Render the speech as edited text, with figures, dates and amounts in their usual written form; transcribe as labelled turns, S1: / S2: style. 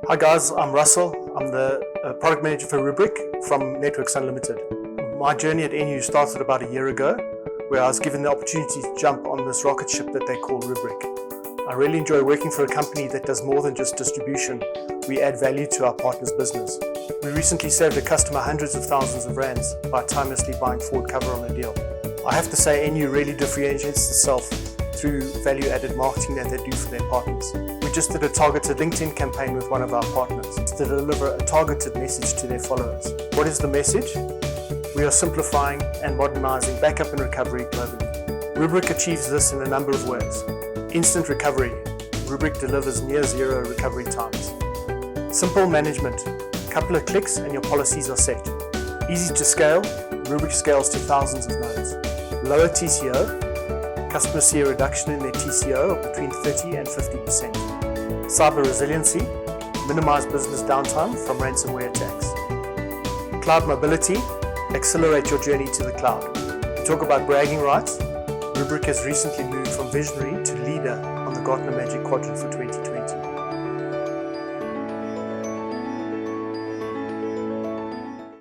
S1: Hi guys, I'm Russell. I'm the product manager for Rubrik from Networks Unlimited. My journey at NU started about a year ago, where I was given the opportunity to jump on this rocket ship that they call Rubrik. I really enjoy working for a company that does more than just distribution. We add value to our partners' business. We recently saved a customer hundreds of thousands of rands by timelessly buying forward cover on a deal. I have to say NU really differentiates itself through value-added marketing that they do for their partners. We just did a targeted LinkedIn campaign with one of our partners to deliver a targeted message to their followers. What is the message? We are simplifying and modernizing backup and recovery globally. Rubrik achieves this in a number of ways. Instant recovery. Rubrik delivers near zero recovery times. Simple management. A couple of clicks and your policies are set. Easy to scale. Rubrik scales to thousands of nodes. Lower TCO. Customers see a reduction in their TCO of between 30 and 50%. Cyber resiliency, minimize business downtime from ransomware attacks. Cloud mobility, accelerate your journey to the cloud. We talk about bragging rights. Rubrik has recently moved from visionary to leader on the Gartner Magic Quadrant for 2020.